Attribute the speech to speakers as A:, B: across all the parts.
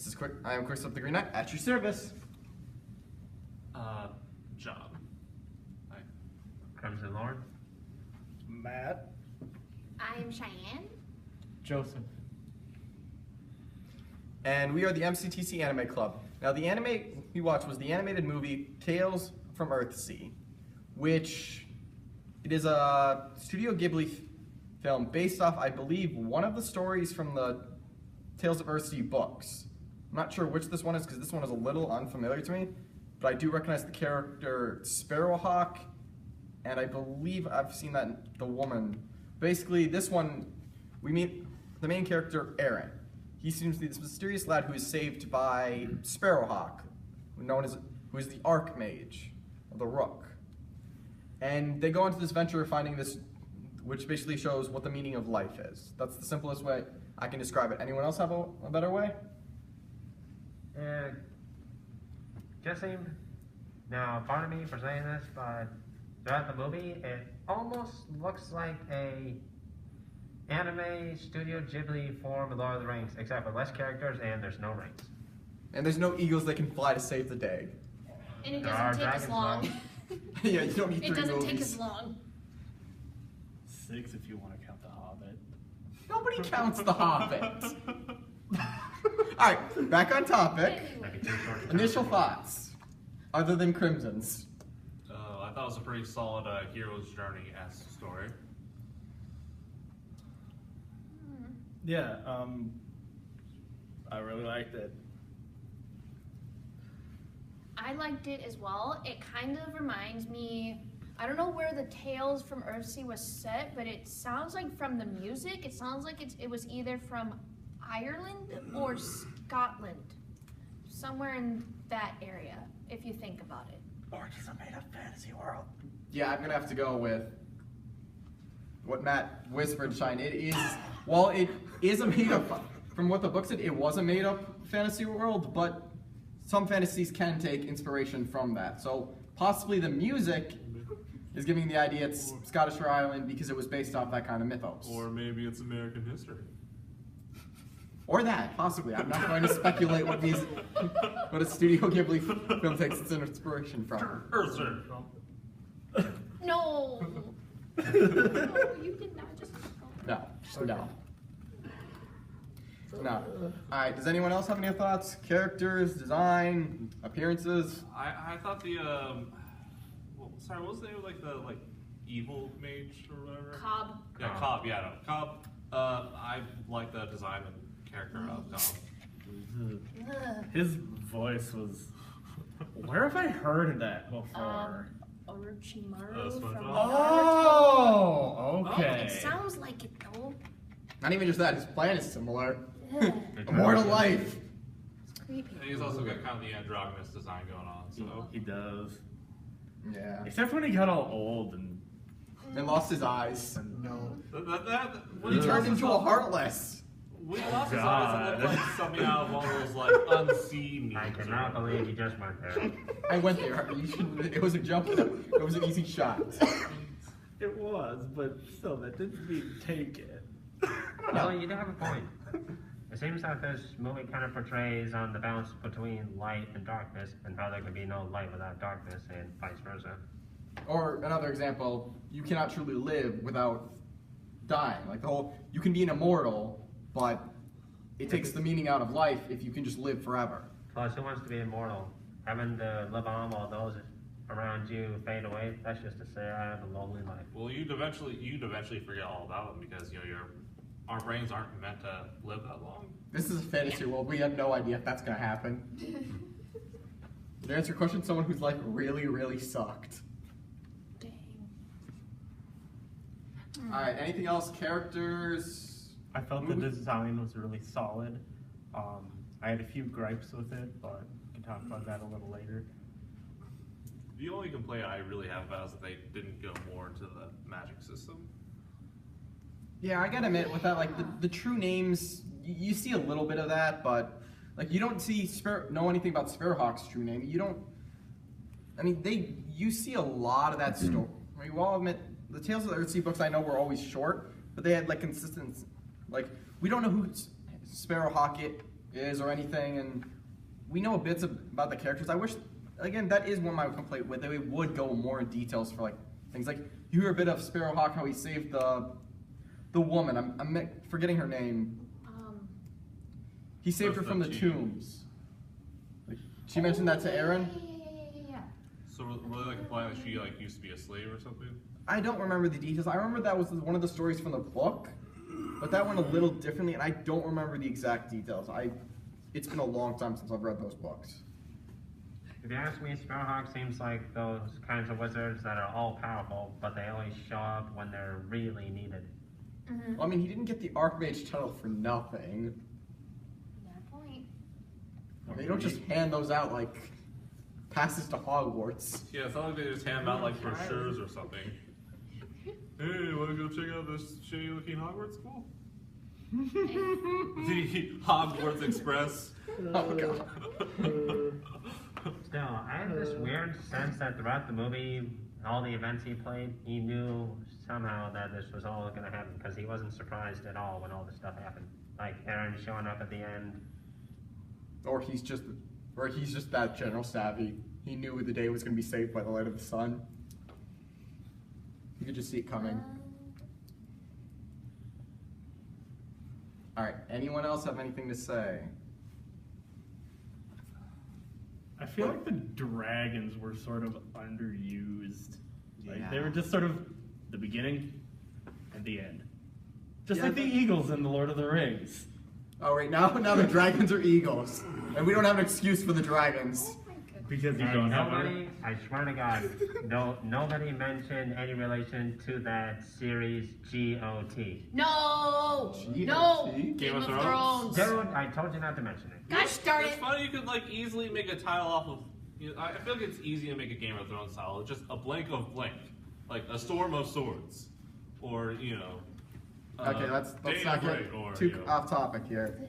A: This is Quick. I am Quickstep the Green Knight at your service.
B: John. Hi.
C: Crimson Lord.
D: Matt.
E: I'm Cheyenne.
D: Joseph.
A: And we are the MCTC Anime Club. Now, the anime we watched was the animated movie Tales from Earthsea, which it is a Studio Ghibli film based off, I believe, one of the stories from the Tales of Earthsea books. I'm not sure which this one is because this one is a little unfamiliar to me, but I do recognize the character Sparrowhawk, and I believe I've seen that in the woman. Basically, this one, we meet the main character, Aaron. He seems to be this mysterious lad who is saved by Sparrowhawk, who is the Archmage of the Rook. And they go into this venture finding this, which basically shows what the meaning of life is. That's the simplest way I can describe it. Anyone else have a better way?
C: Guessing, now pardon me for saying this, but throughout the movie, it almost looks like a anime Studio Ghibli form of Lord of the Rings, except for less characters and there's no rings.
A: And there's no eagles that can fly to save the day.
E: And it
C: There are
E: doesn't take as
C: dragons,
E: long.
A: Yeah, you don't need
E: It
A: 3
E: doesn't
A: movies.
E: take as long.
D: 6 if you want to count the Hobbit.
A: Nobody counts the Hobbit. Alright, back on topic.
C: Maybe 2 short
A: Initial thoughts, other than Crimson's.
B: I thought it was a pretty solid hero's journey-esque story.
D: Yeah, I really liked it.
E: I liked it as well. It kind of reminds me, I don't know where the Tales from Earthsea was set, but it sounds like from the music, it sounds like it was either from Ireland or Scotland. Somewhere in that area, if you think about it.
D: Orgies are made of fantasy world.
A: Yeah, I'm gonna have to go with what Matt whispered, Shine. It is, while it is a made-up, from what the book said, it was a made-up fantasy world, but some fantasies can take inspiration from that. So possibly the music is giving the idea it's Scottish or Ireland because it was based off that kind of mythos.
B: Or maybe it's American history.
A: Or that, possibly. I'm not going to speculate what a Studio Ghibli film takes its inspiration from.
B: Earthsea.
E: No! No, you did not just
A: No, no. No. Alright, does anyone else have any thoughts? Characters, design, appearances?
B: I thought the sorry, what was the name of the evil mage or whatever?
E: Cobb.
B: Yeah, Cobb. Yeah, no, Cobb. I like the design and character of Cobb.
E: Ugh.
D: His voice was. Where have I heard that before?
E: Orochimaru from
B: SpongeBob.
D: Oh,
E: It
D: okay.
E: sounds like it though.
A: Not even just that, his plan is similar.
E: Ugh.
A: Immortal life.
E: It's creepy.
B: And he's also got kind of the androgynous design going on. So
D: He does.
A: Yeah.
D: Except when he got all old and.
A: And lost his eyes.
D: No.
B: when
A: He turned
B: lost
A: into
B: his
A: a Heartless.
B: We lost his eyes and looked like something out of one of those unseen.
C: I cannot believe you just went there.
A: I went there. You shouldn't. It was a jump. It was an easy shot.
D: It was, but still, that didn't mean take it.
C: No, you do have a point. It seems that this movie kind of portrays on the balance between light and darkness, and how there can be no light without darkness, and vice versa.
A: Or another example, you cannot truly live without dying. Like the whole, you can be an immortal, but it takes the meaning out of life if you can just live forever.
C: Plus, who wants to be immortal? Having to live on while those around you fade away, that's just to say I have a lonely life.
B: Well, you'd eventually forget all about them because our brains aren't meant to live that long.
A: This is a fantasy world. We have no idea if that's gonna happen. To answer your question, someone whose life really, really sucked.
E: Dang.
A: Alright, anything else? Characters?
F: I felt the design was really solid. I had a few gripes with it, but we can talk about that a little later.
B: The only complaint I really have about is that they didn't go more into the magic system.
A: Yeah, I gotta admit, with that, like, the true names, you see a little bit of that, but, like, you don't know anything about Sparrowhawk's true name. You don't, I mean, you see a lot of that story. I mean, well, admit, the Tales of the Earthsea books I know were always short, but they had, like, consistent, like, we don't know who Sparrowhawk is or anything, and we know bits about the characters. I wish, again, that is one of my complaints with. They would go more in details for like things like you hear a bit of Sparrowhawk, how he saved the woman. I'm forgetting her name. He saved her from the tombs. Like, she mentioned that to Aaron.
E: Yeah.
B: So were they like implying that she like used to be a slave or something?
A: I don't remember the details. I remember that was one of the stories from the book, but that went a little differently, and I don't remember the exact details. It's been a long time since I've read those books.
C: If you ask me, Sparrowhawk seems like those kinds of wizards that are all powerful, but they always show up when they're really needed.
A: Well, I mean, he didn't get the Archmage title for nothing.
E: That point.
A: They don't just hand those out like passes to Hogwarts.
B: Yeah, it's not like they just hand out like brochures or something. Hey, wanna go check out this shitty looking Hogwarts school? The Hogwarts Express.
A: Oh god.
C: Still, I had this weird sense that throughout the movie, all the events he played, he knew somehow that this was all going to happen because he wasn't surprised at all when all this stuff happened. Like Aaron showing up at the end.
A: Or he's just that general savvy. He knew the day was going to be saved by the light of the sun. You could just see it coming. All right. Anyone else have anything to say?
D: I feel like the dragons were sort of underused. Like
A: Yeah.
D: they were just sort of the beginning and the end. Just
A: Yeah,
D: like the eagles in The Lord of the Rings.
A: Oh, right now the dragons are eagles, and we don't have an excuse for the dragons.
E: Oh my goodness.
D: Because you
C: And
D: don't have
C: nobody, I swear to God, nobody mentioned any relation to that series GOT.
E: No!
A: GOT?
E: No!
B: Game of Thrones?
C: Dude, I told you not to mention it.
E: Gosh darn
B: It's
E: it!
B: funny you could like easily make a title off of. You know, I feel like it's easy to make a Game of Thrones title. Just a blank of blank, like a storm of swords, or you know.
A: Okay, let's
B: Day
A: not
B: of
A: get
B: Light, or,
A: too
B: you know.
A: off topic here.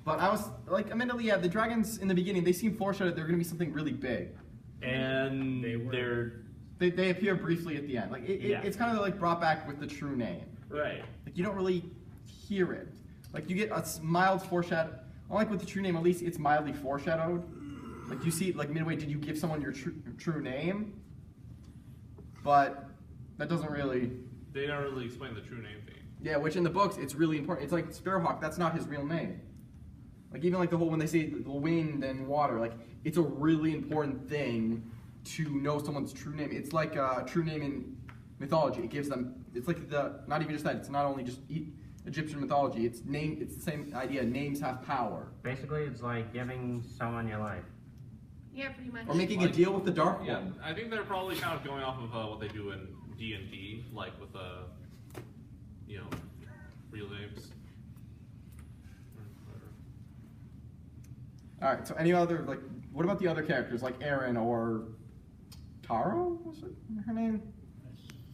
A: But I was like, admittedly, yeah, the dragons in the beginning, they seem foreshadowed they're going to be something really big.
D: And
A: They appear briefly at the end. Like
D: Yeah.
A: it's kind of like brought back with the true name.
D: right.
A: Like you don't really hear it. Like you get a mild foreshadow. Unlike with the true name, at least it's mildly foreshadowed. Like you see, like midway, did you give someone your true name? But that doesn't really.
B: They don't really explain the true name thing.
A: Yeah, which in the books it's really important. It's like Sparrowhawk. That's not his real name. Like even like the whole when they say the wind and water, like it's a really important thing to know someone's true name. It's like a true name in mythology. It gives them. It's like not even just that. It's not only just Egyptian mythology. It's the same idea. Names have power.
C: Basically, it's like giving someone your life.
E: Yeah, pretty much.
A: Or making a deal with the Dark
B: Yeah,
A: One.
B: I think they're probably kind of going off of what they do in D&D, like with you know, real names.
A: All right. So any other like, what about the other characters like Aaron or Taro? Was it her name?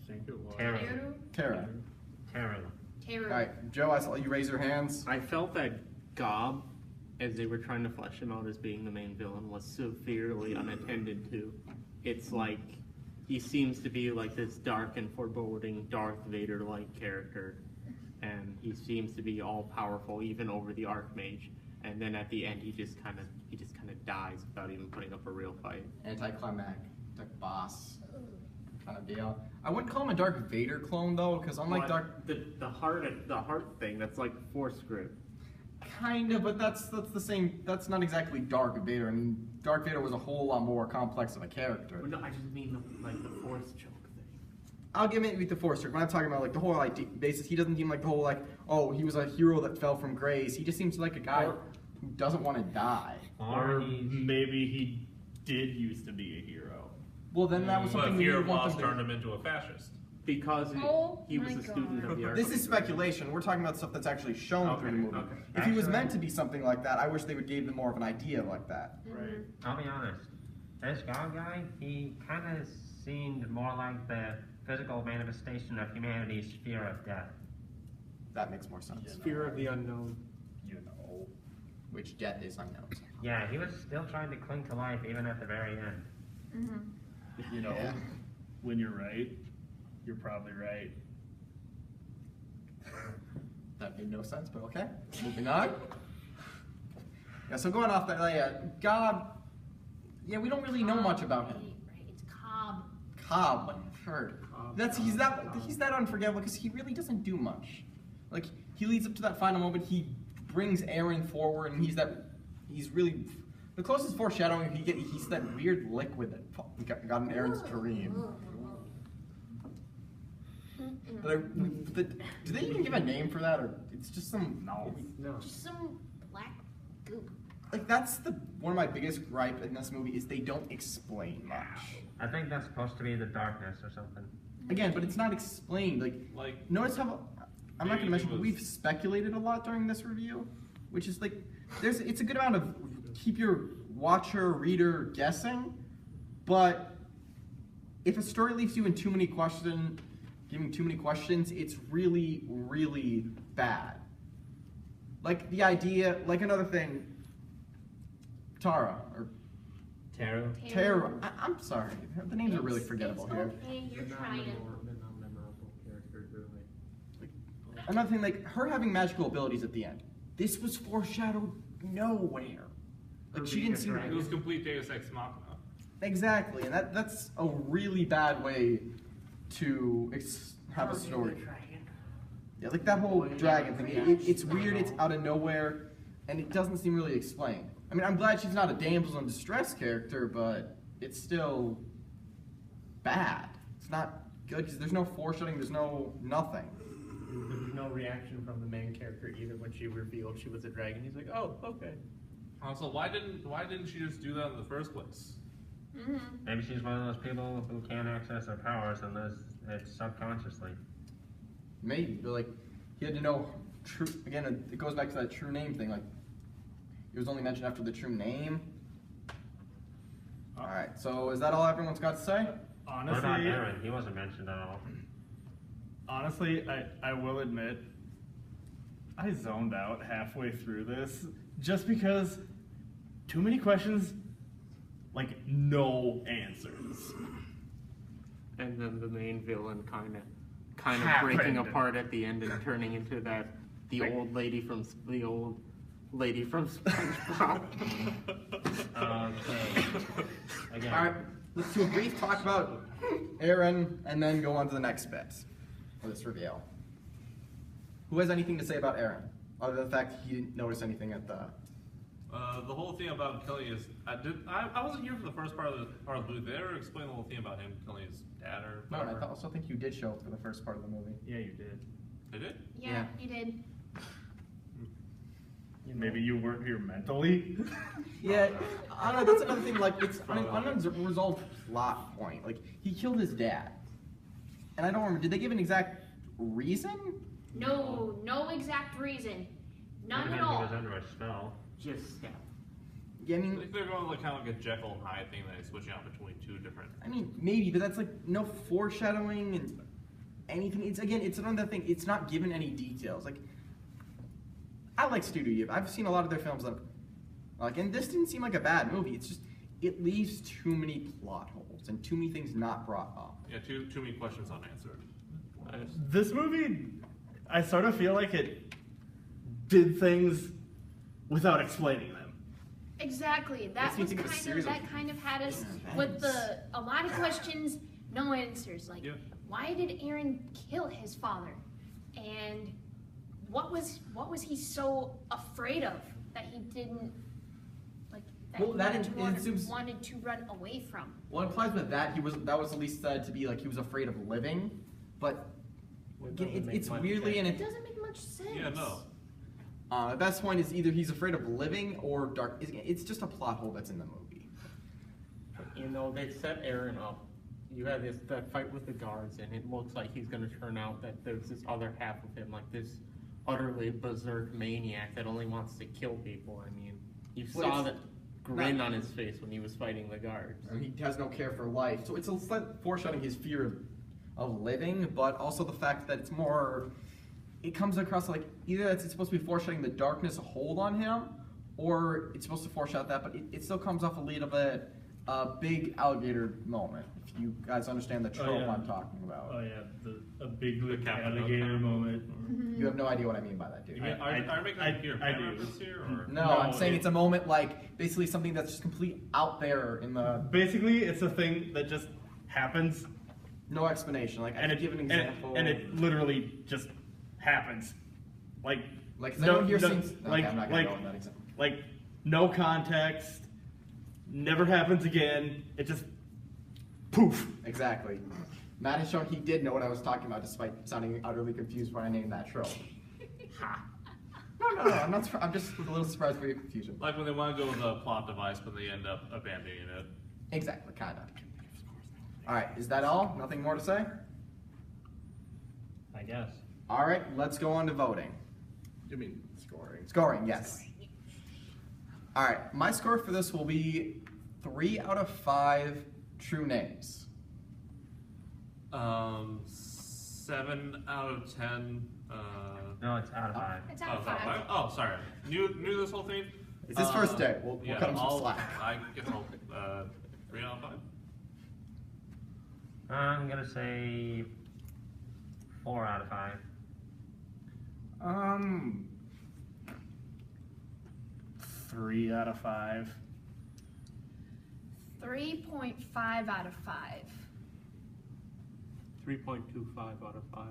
D: I think it was.
C: Terra.
E: Teru?
A: Tara.
C: Terra.
E: Teru.
A: All right, Joe. I saw you raise your hands.
G: I felt that Gob, as they were trying to flesh him out as being the main villain, was severely unattended to. It's like he seems to be like this dark and foreboding Darth Vader-like character, and he seems to be all powerful even over the Archmage. And then at the end, he just kind of dies without even putting up a real fight.
A: Anticlimactic boss kind of deal. I wouldn't call him a Darth Vader clone though, because unlike
G: But the heart thing, that's like Force script.
A: kind of, but that's the same. That's not exactly Darth Vader. I mean, Darth Vader was a whole lot more complex of a character.
G: No, I just mean like the Force choke thing.
A: I'll give it with the Force trick. When I'm talking about like the whole basis, he doesn't seem like the whole like, oh, he was a hero that fell from grace. He just seems like a guy who doesn't want to die.
D: Or maybe he did used to be a hero.
A: Well, then that was
B: But
A: something we
B: Fear
A: would
B: of
A: want
B: Loss
A: them
B: turned
A: to.
B: him into a fascist.
G: Because he was
E: my
G: a student
E: God.
G: of the Archmage.
A: This is speculation. We're talking about stuff that's actually shown through the movie.
C: okay.
A: If he was
C: Actually-
A: meant to be something like that, I wish they would give them more of an idea like that.
D: Right.
C: I'll be honest. This God guy, he kind of seemed more like the physical manifestation of humanity's fear of death.
A: That makes more sense.
G: Fear of the unknown.
D: You know.
A: Which death is unknown.
C: Yeah, he was still trying to cling to life even at the very end.
E: Mm-hmm.
D: You know,
A: Yeah.
D: when you're right, you're probably right.
A: That made no sense, but okay. Moving on. Yeah, so going off that, Gob, yeah, we don't really know much about him.
E: Right, it's Cobb.
A: Cobb, like I've heard. He's that unforgettable because he really doesn't do much. Like he leads up to that final moment. He brings Aaron forward, and he's really the closest foreshadowing he get. He's that weird liquid that got in Aaron's dream. Do they even give a name for that, or it's just some
D: No.
E: Just some black goop.
A: like that's one of my biggest gripe in this movie is they don't explain much.
C: I think that's supposed to be the darkness or something.
A: Again, but it's not explained.
B: Like
A: Notice how I'm not going to mention, but
B: was-
A: we've speculated a lot during this review, which is like it's a good amount of keep your watcher reader guessing, but if a story leaves you in too many questions, giving too many questions, it's really really bad. Like the idea, like another thing, Tara or Tara. I'm sorry, the names are really forgettable
E: it's
A: here.
E: Okay, you're
G: They're
E: trying.
G: not memorable characters, really.
A: Another thing, like her having magical abilities at the end. This was foreshadowed nowhere. Like she didn't seem
B: it was complete Deus Ex Machina.
A: exactly, and that's a really bad way to have a story. Yeah, like that whole dragon thing. It's weird. It's out of nowhere, and it doesn't seem really explained. I mean, I'm glad she's not a damsel in distress character, but it's still bad. It's not good because there's no foreshadowing. There's nothing.
F: There was no reaction from the main character either when she revealed she was a dragon. He's like, oh, okay.
B: Also, why didn't she just do that in the first place?
C: Maybe she's one of those people who can't access their powers and it's subconsciously.
A: Maybe, but like he had to know true. Again, it goes back to that true name thing. Like it was only mentioned after the true name. All right, so is that all everyone's got to say?
C: What about
D: Honestly,
C: Aaron? He wasn't mentioned at all.
D: honestly, I will admit, I zoned out halfway through this just because too many questions, like no answers.
G: And then the main villain kind of
D: Happened.
G: breaking apart at the end and turning into the old lady from SpongeBob.
C: Again,
A: All right, let's do a brief talk about Aaron, and then go on to the next bit of this reveal. Who has anything to say about Aaron, other than the fact he didn't notice anything at the?
B: The whole thing about killing his I wasn't here for the first part of the movie. Did they ever explain the whole thing about him killing his dad or
A: No,
B: whatever?
A: I also think you did show up for the first part of the movie.
D: Yeah, you did.
B: They did?
E: Yeah, you did.
D: Maybe you weren't here mentally.
A: Yeah, I don't know. That's another thing. Like it's an unresolved plot point. Like he killed his dad, and I don't remember. Did they give an exact reason?
E: No exact reason. None
C: maybe
E: at all.
C: he was under a spell.
G: Just step.
A: Yeah, I
B: I
A: mean,
B: think they're going like kind of like a Jekyll and Hyde thing that is switching out between two different.
A: maybe, but that's like no foreshadowing and anything. It's another thing. It's not given any details. Like I like Studio Ghibli. I've seen a lot of their films. And this didn't seem like a bad movie. It's just it leaves too many plot holes and too many things not brought up.
B: Yeah, too many questions unanswered.
D: This movie, I sort of feel like it did things without explaining them.
E: Exactly. That
A: Makes me
E: was
A: think of a series of
E: kind of had us with a lot of questions, no answers. Like,
B: Yeah.
E: why did Aaron kill his father? And what was he so afraid of that he didn't like that
A: Well,
E: he
A: that
E: wanted,
A: it
E: wanted to run away from?
A: Well, it implies with that that was at least said to be like he was afraid of living, but again, it's weirdly and
E: It doesn't make much sense.
B: Yeah, no.
A: the best point is either he's afraid of living or dark. It's just a plot hole that's in the movie.
G: You know, they set Aaron up. You have that fight with the guards, and it looks like he's going to turn out that there's this other half of him, like this utterly berserk maniac that only wants to kill people. I mean, you
A: Well,
G: saw
A: it's
G: that grin
A: not-
G: on his face when he was fighting the guards.
A: And he has no care for life, so it's a slight foreshadowing his fear of living, but also the fact that it's more. It comes across like either it's supposed to be foreshadowing the darkness hold on him, or it's supposed to foreshadow that, but it still comes off a little bit a big alligator moment. If you guys understand the trope
D: yeah.
A: I'm talking about.
D: Oh yeah, a big
B: The
D: lip
B: Captain
D: alligator
B: Hook
D: moment.
A: You have no idea what I mean by that, do you?
B: You mean, are you making
D: I-
B: a Peter
D: I
B: Pan
D: do.
B: reference here, or?
A: No,
D: No,
A: I'm saying
D: it-
A: it's a moment like basically something that's just complete out there in the
D: Basically, it's a thing that just happens,
A: no explanation. Like I
D: and
A: could
D: it
A: give an
D: and
A: example.
D: it literally just happens. Like
A: like has anyone here seen? Okay,
D: like
A: I'm not gonna
D: like
A: go in that example.
D: like no context, never happens again. It just poof.
A: Exactly. Matt has shown he did know what I was talking about, despite sounding utterly confused when I named that trope. No, I'm not. I'm just a little surprised by your confusion.
B: Like when they want to go with a plot device, but they end up abandoning it.
A: Exactly, kind of. All right, is that all? Nothing more to say?
F: I guess.
A: All right, let's go on to voting.
D: You mean scoring?
A: Scoring, yes. All right, my score for this will be 3 out of 5 true names.
B: 7 out of 10.
C: No, it's out of 5.
E: It's
B: Oh,
E: out of
B: is that
E: 5.
B: five? Oh, sorry. New this whole thing.
A: It's his first day. We'll
B: yeah,
A: cut him some
B: I'll-
A: slack.
B: I guess I'll 3 out of 5.
C: I'm gonna say 4 out of 5.
D: 3 out of 5.
E: 3.5 out of 5.
G: 3.25 out of 5.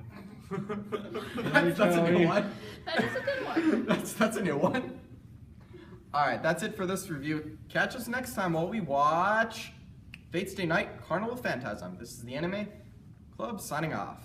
A: That's a new one.
E: That is a good one.
A: That's a new one. All right, that's it for this review. Catch us next time while we watch Fate's Day Night: Carnival Phantasm. This is the Anime Club signing off.